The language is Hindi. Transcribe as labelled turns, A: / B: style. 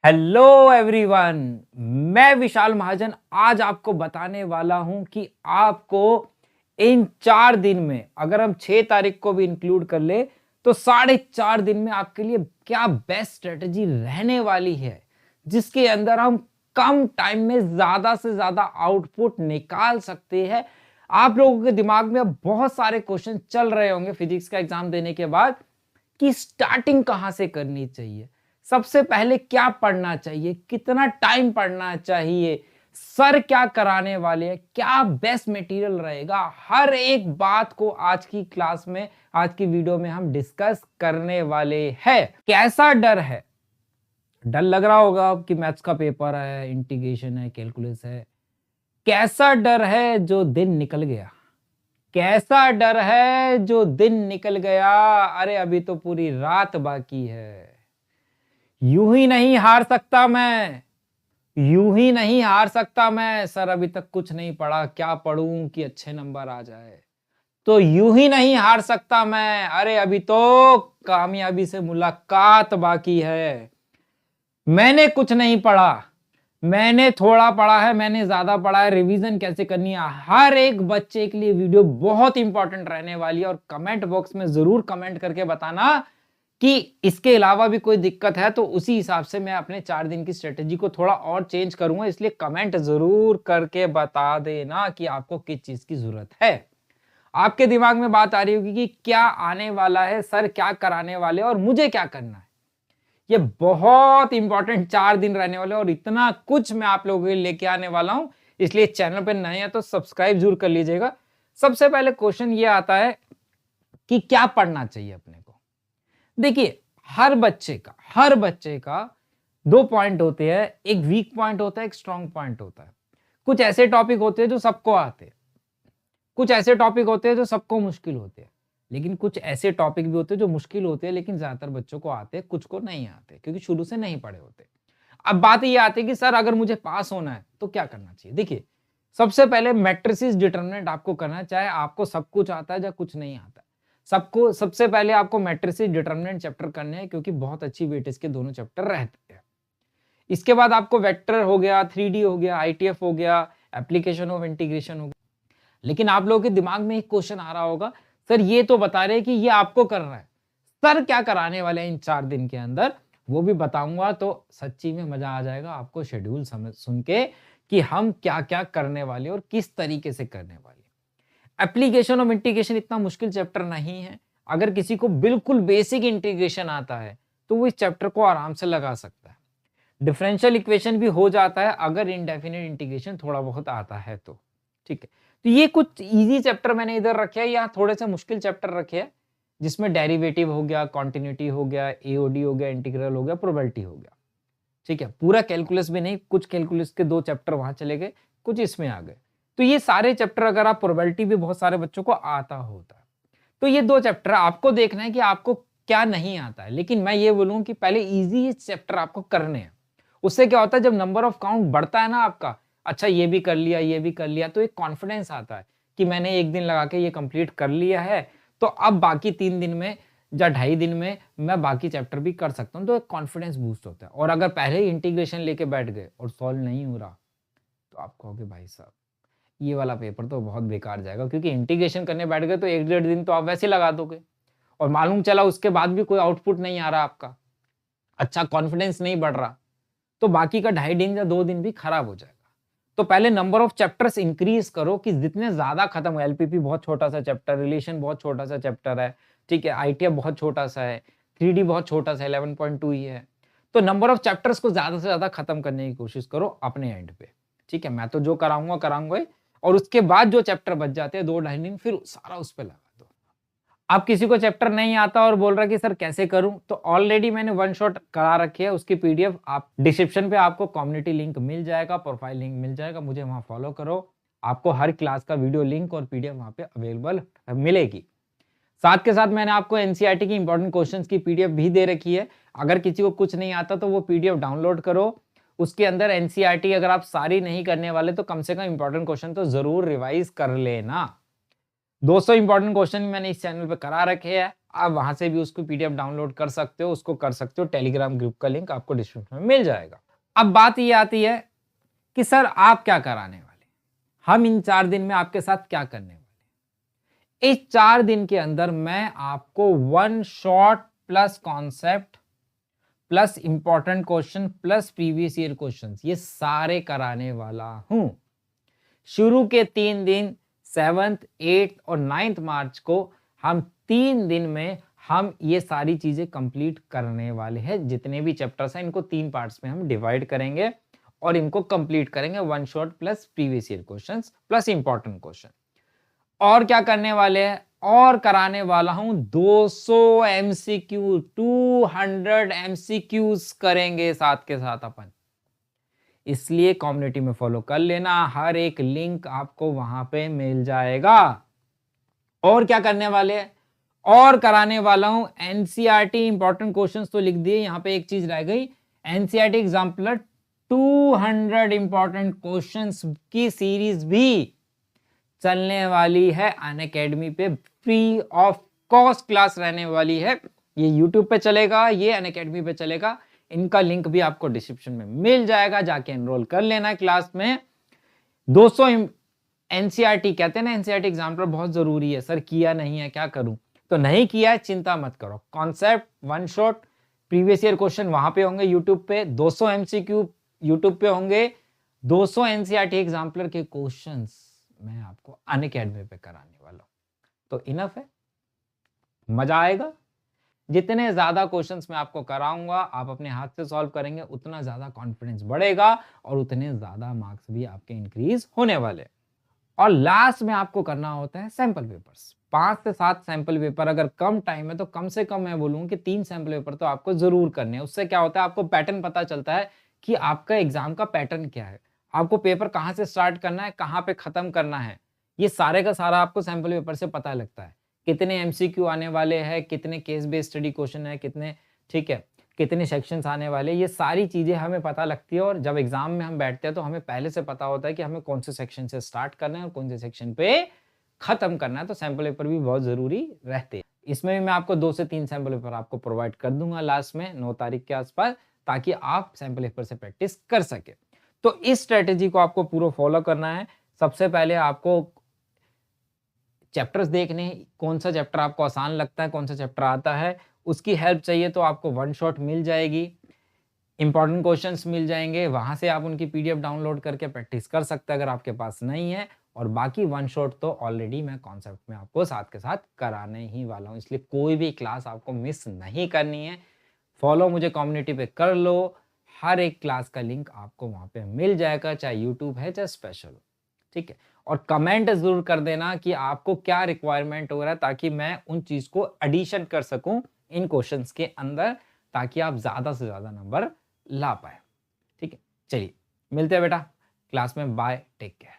A: हेलो एवरीवन, मैं विशाल महाजन आज आपको बताने वाला हूं कि आपको इन 4 दिन में अगर हम 6 तारीख को भी इंक्लूड कर ले तो 4.5 दिन में आपके लिए क्या बेस्ट स्ट्रेटजी रहने वाली है, जिसके अंदर हम कम टाइम में ज्यादा से ज्यादा आउटपुट निकाल सकते हैं। आप लोगों के दिमाग में अब बहुत सारे क्वेश्चन चल रहे होंगे फिजिक्स का एग्जाम देने के बाद कि स्टार्टिंग कहां से करनी चाहिए, सबसे पहले क्या पढ़ना चाहिए, कितना टाइम पढ़ना चाहिए, सर क्या कराने वाले हैं, क्या बेस्ट मटेरियल रहेगा। हर एक बात को आज की क्लास में, आज की वीडियो में हम डिस्कस करने वाले हैं। कैसा डर है? डर लग रहा होगा कि मैथ्स का पेपर है, इंटीग्रेशन है, कैलकुलस है। कैसा डर है जो दिन निकल गया? कैसा डर है जो दिन निकल गया? अरे अभी तो पूरी रात बाकी है। यूं ही नहीं हार सकता मैं, यूं ही नहीं हार सकता मैं। सर अभी तक कुछ नहीं पढ़ा, क्या पढ़ूं कि अच्छे नंबर आ जाए। तो यूं ही नहीं हार सकता मैं। अरे अभी तो कामयाबी से मुलाकात बाकी है। मैंने कुछ नहीं पढ़ा, मैंने थोड़ा पढ़ा है, मैंने ज्यादा पढ़ा है। रिवीजन कैसे करनी है, हर एक बच्चे के लिए वीडियो बहुत इंपॉर्टेंट रहने वाली है। और कमेंट बॉक्स में जरूर कमेंट करके बताना कि इसके अलावा भी कोई दिक्कत है, तो उसी हिसाब से मैं अपने 4 दिन की स्ट्रेटेजी को थोड़ा और चेंज करूंगा। इसलिए कमेंट जरूर करके बता देना कि आपको किस चीज की जरूरत है। आपके दिमाग में बात आ रही होगी कि क्या आने वाला है, सर क्या कराने वाले और मुझे क्या करना है। ये बहुत इंपॉर्टेंट 4 दिन रहने वाले और इतना कुछ मैं आप लोगों के लिए लेके आने वाला हूं। इसलिए चैनल पर नए हैं तो सब्सक्राइब जरूर कर लीजिएगा। सबसे पहले क्वेश्चन ये आता है कि क्या पढ़ना चाहिए अपने को। देखिए, हर बच्चे का 2 पॉइंट होते हैं, एक वीक पॉइंट होता है, एक स्ट्रॉन्ग पॉइंट होता है। कुछ ऐसे टॉपिक होते हैं जो सबको आते हैं, कुछ ऐसे टॉपिक होते हैं जो सबको मुश्किल होते हैं, लेकिन कुछ ऐसे टॉपिक भी होते हैं जो मुश्किल होते हैं लेकिन ज्यादातर बच्चों को आते हैं, कुछ को नहीं आते क्योंकि शुरू से नहीं पढ़े होते। अब बात ये आती है कि सर अगर मुझे पास होना है तो क्या करना चाहिए। देखिए, सबसे पहले मैट्रिसेस डिटरमिनेंट आपको करना है, चाहे आपको सब कुछ आता है या कुछ नहीं आता है। सबको सबसे पहले आपको मैट्रिसेस डिटरमिनेंट चैप्टर करने हैं क्योंकि बहुत अच्छी वेटेज के दोनों चैप्टर रहते हैं। इसके बाद आपको वेक्टर हो गया, 3D हो गया, आईटीएफ हो गया, एप्लीकेशन ऑफ इंटीग्रेशन हो गया। लेकिन आप लोगों के दिमाग में एक क्वेश्चन आ रहा होगा, सर ये तो बता रहे कि ये आपको करना है, सर क्या कराने वाले हैं इन 4 दिन के अंदर, वो भी बताऊंगा। तो सच्ची में मजा आ जाएगा आपको शेड्यूल समझ सुन के कि हम क्या क्या करने वाले और किस तरीके से करने वाले। एप्लीकेशन ऑफ इंटीग्रेशन इतना मुश्किल चैप्टर नहीं है। अगर किसी को बिल्कुल बेसिक इंटीग्रेशन आता है तो वो इस चैप्टर को आराम से लगा सकता है। डिफरेंशियल इक्वेशन भी हो जाता है अगर इनडेफिनेट इंटीग्रेशन थोड़ा बहुत आता है तो। ठीक है, तो ये कुछ इजी चैप्टर मैंने इधर रखे हैं, यहाँ थोड़े से मुश्किल चैप्टर रखे हैं जिसमें डेरिवेटिव हो गया, कॉन्टिन्यूटी हो गया, एओडी हो गया, इंटीग्रल हो गया, प्रोबेबिलिटी हो गया। ठीक है, पूरा कैलकुलस भी नहीं, कुछ कैलकुलस के 2 चैप्टर वहां चले गए, कुछ इसमें आ गए। तो ये सारे चैप्टर, अगर आप प्रोबेबिलिटी भी बहुत सारे बच्चों को आता होता है, तो ये 2 चैप्टर आपको देखना है कि आपको क्या नहीं आता है। लेकिन मैं ये बोलूँ कि पहले इजी चैप्टर आपको करने हैं। उससे क्या होता है, जब नंबर ऑफ काउंट बढ़ता है ना आपका, अच्छा ये भी कर लिया, ये भी कर लिया, तो एक कॉन्फिडेंस आता है कि मैंने एक दिन लगा के ये कंप्लीट कर लिया है, तो अब बाकी 3 दिन में या 2.5 दिन में मैं बाकी चैप्टर भी कर सकता हूँ। तो एक कॉन्फिडेंस बूस्ट होता है। और अगर पहले ही इंटीग्रेशन लेके बैठ गए और सॉल्व नहीं हो रहा, तो आप कहोगे भाई साहब ये वाला पेपर तो बहुत बेकार जाएगा, क्योंकि इंटीग्रेशन करने बैठ गए तो 1-1.5 दिन तो आप वैसे लगा दोगे और मालूम चला उसके बाद भी कोई आउटपुट नहीं आ रहा आपका, अच्छा कॉन्फिडेंस नहीं बढ़ रहा, तो बाकी का 2.5 दिन या 2 दिन भी खराब हो जाएगा। तो पहले नंबर ऑफ चैप्टर्स इंक्रीज करो कि जितने ज्यादा खत्म हो। एलपीपी बहुत छोटा सा चैप्टर, रिलेशन बहुत छोटा सा चैप्टर है, ठीक है, आईटीएफ बहुत छोटा सा है, 3D बहुत छोटा सा 11.2 ही है। तो नंबर ऑफ चैप्टर्स को ज्यादा से ज्यादा खत्म करने की कोशिश करो अपने एंड पे। ठीक है, मैं तो जो कराऊंगा कराऊंगा ही, और उसके बाद जो चैप्टर बच जाते हैं 2-2.5 दिन, फिर सारा उस पर लगा दो। अब किसी को चैप्टर नहीं आता और बोल रहा कि सर कैसे करूं, तो ऑलरेडी मैंने वन शॉट करा रखी है, उसकी पीडीएफ आप डिस्क्रिप्शन पे आपको कम्युनिटी लिंक मिल जाएगा, प्रोफाइल लिंक मिल जाएगा, मुझे वहां फॉलो करो। आपको हर क्लास का वीडियो लिंक और पीडीएफ वहां पे अवेलेबल मिलेगी। साथ के साथ मैंने आपको एनसीईआरटी की इंपॉर्टेंट क्वेश्चंस की पीडीएफ भी दे रखी है। अगर किसी को कुछ नहीं आता तो वो पीडीएफ डाउनलोड करो। उसके अंदर एनसीईआरटी अगर आप सारी नहीं करने वाले तो कम से कम इंपॉर्टेंट क्वेश्चन तो जरूर रिवाइज कर लेना। 200 इंपॉर्टेंट क्वेश्चन मैंने इस चैनल पे करा रखे हैं, आप वहां से भी उसको पीडीएफ डाउनलोड कर सकते हो, उसको कर सकते हो। टेलीग्राम ग्रुप का लिंक आपको डिस्क्रिप्शन में मिल जाएगा। अब बात ये आती है कि सर आप क्या कराने वाले, हम इन 4 दिन में आपके साथ क्या करने वाले। इस 4 दिन के अंदर मैं आपको one shot plus concept plus important question plus previous year questions ये सारे कराने वाला हूं। शुरू के 3 दिन 7th 8th और 9th मार्च को हम 3 दिन में हम ये सारी चीजें कंप्लीट करने वाले हैं। जितने भी चैप्टर्स हैं इनको 3 पार्ट्स में हम डिवाइड करेंगे और इनको कंप्लीट करेंगे one shot plus previous year questions plus important question. और क्या करने वाले हैं, और कराने वाला हूं 200 एमसीक्यू, 200 एमसीक्यूज करेंगे साथ के साथ अपन। इसलिए कम्युनिटी में फॉलो कर लेना, हर एक लिंक आपको वहां पे मिल जाएगा। और क्या करने वाले हैं, और कराने वाला हूं एनसीईआरटी इंपॉर्टेंट क्वेश्चंस तो लिख दिए, यहां पे एक चीज रह गई, एनसीईआरटी एग्जाम्पलर 200 इंपॉर्टेंट क्वेश्चंस की सीरीज भी चलने वाली है अनअकैडमी पे, फ्री ऑफ कॉस्ट क्लास रहने वाली है। ये यूट्यूब पे चलेगा, ये अनअकैडमी पे चलेगा। इनका लिंक भी आपको डिस्क्रिप्शन में मिल जाएगा, जाके एनरोल कर लेना क्लास में। 200 एनसीईआरटी कहते हैं ना, एनसीईआरटी एग्जाम्पल बहुत जरूरी है। सर किया नहीं है, क्या करूं? तो नहीं किया है चिंता मत करो, concept one shot previous year question वहां पे होंगे यूट्यूब पे, 200 एमसीक्यू यूट्यूब पे होंगे, 200 एनसीईआरटी एग्जाम्पलर के क्वेश्चंस मैं आपको अनअकैडमी पे कराने वाला हूं। तो इनफ है, मजा आएगा। जितने ज्यादा क्वेश्चंस मैं आपको कराऊंगा, आप अपने हाथ से सॉल्व करेंगे, उतना ज्यादा कॉन्फिडेंस बढ़ेगा और उतने ज्यादा मार्क्स भी आपके इंक्रीज होने वाले। और लास्ट में आपको करना होता है सैंपल पेपर्स, 5 से 7 सैंपल पेपर। अगर कम टाइम है तो कम से कम मैं बोलूंगा कि 3 सैंपल पेपर तो आपको जरूर करने हैं। उससे क्या होता है, आपको पैटर्न पता चलता है कि आपका एग्जाम का पैटर्न क्या है, आपको पेपर कहाँ से स्टार्ट करना है, कहाँ पे खत्म करना है। ये सारे का सारा आपको सैंपल पेपर से पता लगता है। कितने एमसीक्यू आने वाले हैं, कितने केस बेस्ड स्टडी क्वेश्चन है, कितने, ठीक है, कितने सेक्शंस आने वाले, ये सारी चीजें हमें पता लगती है। और जब एग्जाम में हम बैठते हैं तो हमें पहले से पता होता है कि हमें कौन से सेक्शन से स्टार्ट करना है और कौन से सेक्शन पे खत्म करना है। तो सैंपल पेपर भी बहुत जरूरी रहते हैं। इसमें भी मैं आपको 2 से 3 सैंपल पेपर आपको प्रोवाइड कर दूंगा लास्ट में 9 तारीख के आसपास, ताकि आप सैंपल पेपर से प्रैक्टिस कर सके। तो इस स्ट्रेटेजी को आपको पूरा फॉलो करना है। सबसे पहले आपको चैप्टर्स देखने, कौन सा चैप्टर आपको आसान लगता है, कौन सा चैप्टर आता है, उसकी हेल्प चाहिए तो आपको वन शॉट मिल जाएगी, इंपॉर्टेंट क्वेश्चंस मिल जाएंगे, वहां से आप उनकी पीडीएफ डाउनलोड करके प्रैक्टिस कर सकते हैं अगर आपके पास नहीं है। और बाकी वन शॉट तो ऑलरेडी मैं कॉन्सेप्ट में आपको साथ के साथ कराने ही वाला हूं, इसलिए कोई भी क्लास आपको मिस नहीं करनी है। फॉलो मुझे कम्युनिटी पे कर लो, हर एक क्लास का लिंक आपको वहां पे मिल जाएगा, चाहे यूट्यूब है चाहे स्पेशल हो, ठीक है। और कमेंट जरूर कर देना कि आपको क्या रिक्वायरमेंट हो रहा है, ताकि मैं उन चीज को एडिशन कर सकूं इन क्वेश्चंस के अंदर, ताकि आप ज्यादा से ज्यादा नंबर ला पाए, ठीक है। चलिए मिलते हैं बेटा क्लास में, बाय, टेक केयर।